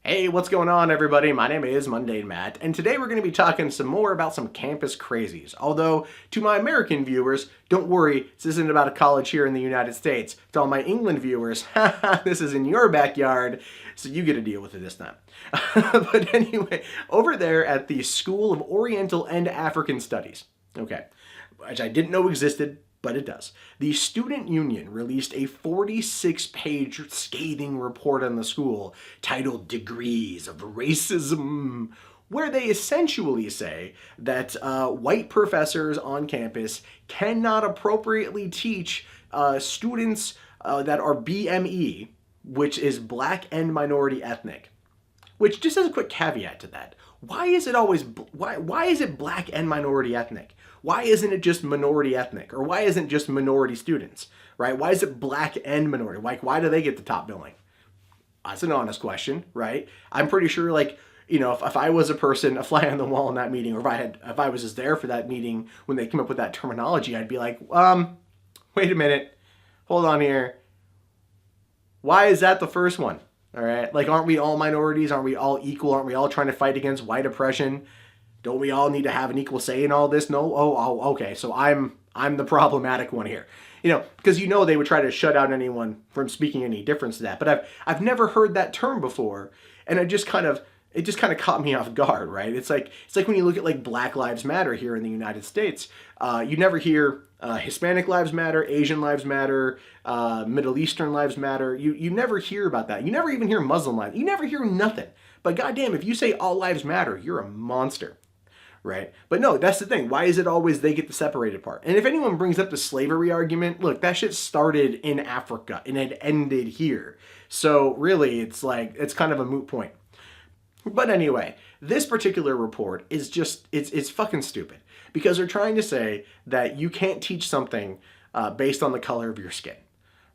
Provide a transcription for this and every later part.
Hey, what's going on, everybody? My name is Mundane Matt, and today we're going to be talking some more about some campus crazies. Although, to my American viewers, don't worry, this isn't about a college here in the United States. To all my England viewers, haha, this is in your backyard, so you get to deal with it this time. But anyway, over there at the School of Oriental and African Studies, okay, which I didn't know existed, but it does. The Student Union released a 46-page scathing report on the school titled Degrees of Racism, where they essentially say that white professors on campus cannot appropriately teach students that are BME, which is Black and Minority Ethnic. Which, just as a quick caveat to that, why is it always why is it Black and minority ethnic? Why isn't it just minority ethnic, or why isn't it just minority students? Right? Why is it Black and minority? Like, why do they get the top billing? That's an honest question, right? I'm pretty sure, like, if I was a person, a fly on the wall in that meeting, or if I was just there for that meeting when they came up with that terminology, I'd be like, wait a minute, hold on here. Why is that the first one? All right, like, aren't we all minorities? Aren't we all equal? Aren't we all trying to fight against white oppression? Don't we all need to have an equal say in all this? No. Oh, okay. So I'm the problematic one here. Because they would try to shut out anyone from speaking any difference to that. But I've never heard that term before, and it just kind of caught me off guard, right? It's like when you look at like Black Lives Matter here in the United States, you never hear Hispanic lives matter, Asian lives matter, Middle Eastern lives matter. You never hear about that. You never even hear Muslim lives. You never hear nothing. But goddamn, if you say all lives matter, you're a monster. Right? But no, that's the thing. Why is it always they get the separated part? And if anyone brings up the slavery argument, look, that shit started in Africa and it ended here. So really, it's kind of a moot point. But anyway, this particular report is just, it's fucking stupid. Because they're trying to say that you can't teach something based on the color of your skin,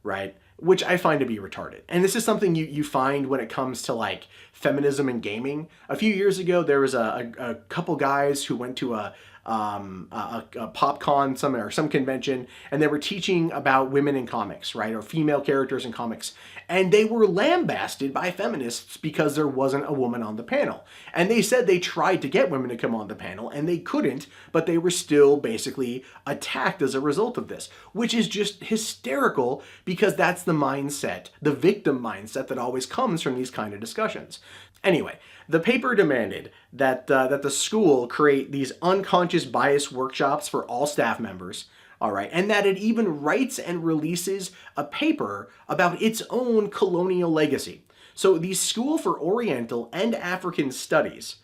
right? Which I find to be retarded. And this is something you find when it comes to like feminism and gaming. A few years ago, there was a couple guys who went to a PopCon some convention, and they were teaching about women in comics, right, or female characters in comics, and they were lambasted by feminists because there wasn't a woman on the panel. And they said they tried to get women to come on the panel, and they couldn't, but they were still basically attacked as a result of this, which is just hysterical because that's the mindset, the victim mindset that always comes from these kind of discussions. Anyway, the paper demanded that the school create these unconscious bias workshops for all staff members, all right, and that it even writes and releases a paper about its own colonial legacy. So the School for Oriental and African Studies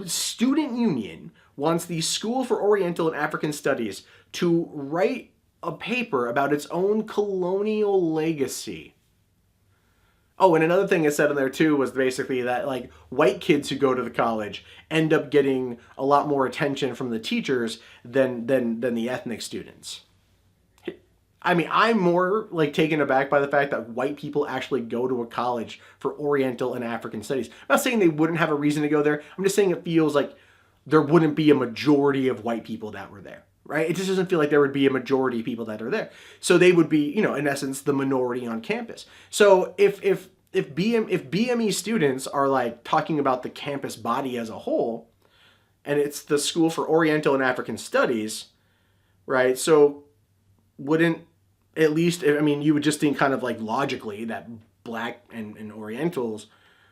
Student Union wants the School for Oriental and African Studies to write a paper about its own colonial legacy. Oh, and another thing it said in there too was basically that like white kids who go to the college end up getting a lot more attention from the teachers than the ethnic students. I mean, I'm more like taken aback by the fact that white people actually go to a college for Oriental and African studies. I'm not saying they wouldn't have a reason to go there. I'm just saying it feels like there wouldn't be a majority of white people that were there. Right? It just doesn't feel like there would be a majority of people that are there. So they would be, in essence, the minority on campus. So if BME students are like talking about the campus body as a whole, and it's the School for Oriental and African Studies, right? So wouldn't at least, I mean, you would just think kind of like logically that Black and Orientals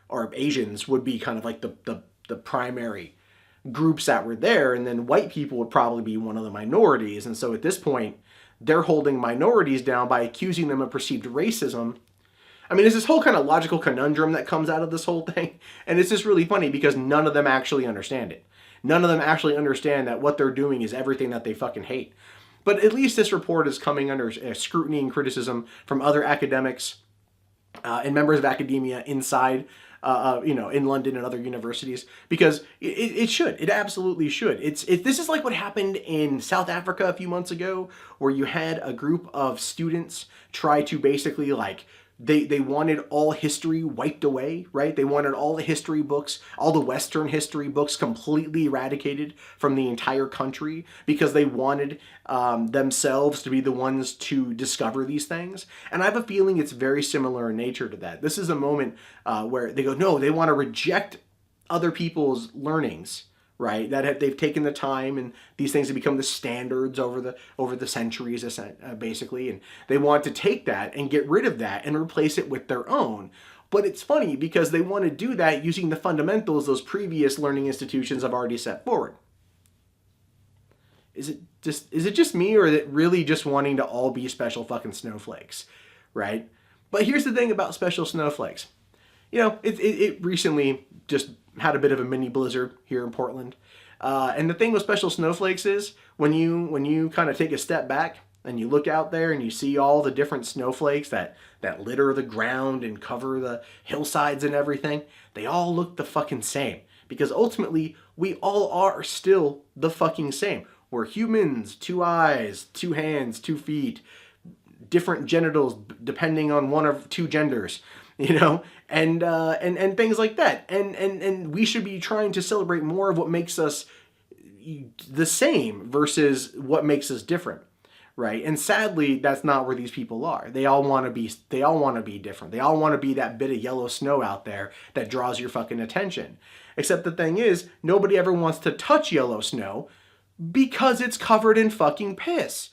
or Asians would be kind of like the primary groups that were there, and then white people would probably be one of the minorities. And so at this point, they're holding minorities down by accusing them of perceived racism. I mean, there's this whole kind of logical conundrum that comes out of this whole thing, and it's just really funny because none of them actually understand it. None of them actually understand that what they're doing is everything that they fucking hate. But at least this report is coming under scrutiny and criticism from other academics and members of academia inside in London and other universities, because it should. It absolutely should. This is like what happened in South Africa a few months ago, where you had a group of students try to basically like They wanted all history wiped away, right? They wanted all the history books, all the Western history books completely eradicated from the entire country because they wanted themselves to be the ones to discover these things. And I have a feeling it's very similar in nature to that. This is a moment where they go, no, they want to reject other people's learnings, right? That they've taken the time, and these things have become the standards over the centuries, basically. And they want to take that and get rid of that and replace it with their own. But it's funny because they want to do that using the fundamentals those previous learning institutions have already set forward. Is it just me, or is it really just wanting to all be special fucking snowflakes, right? But here's the thing about special snowflakes. You know, it recently just had a bit of a mini blizzard here in Portland. And the thing with special snowflakes is when you kind of take a step back and you look out there and you see all the different snowflakes that litter the ground and cover the hillsides and everything, they all look the fucking same. Because ultimately, we all are still the fucking same. We're humans, 2 eyes, 2 hands, 2 feet, different genitals depending on one of 2 genders, you know, and things like that. And we should be trying to celebrate more of what makes us the same versus what makes us different, right? And sadly, that's not where these people are. They all want to be different. They all want to be that bit of yellow snow out there that draws your fucking attention. Except the thing is, nobody ever wants to touch yellow snow because it's covered in fucking piss.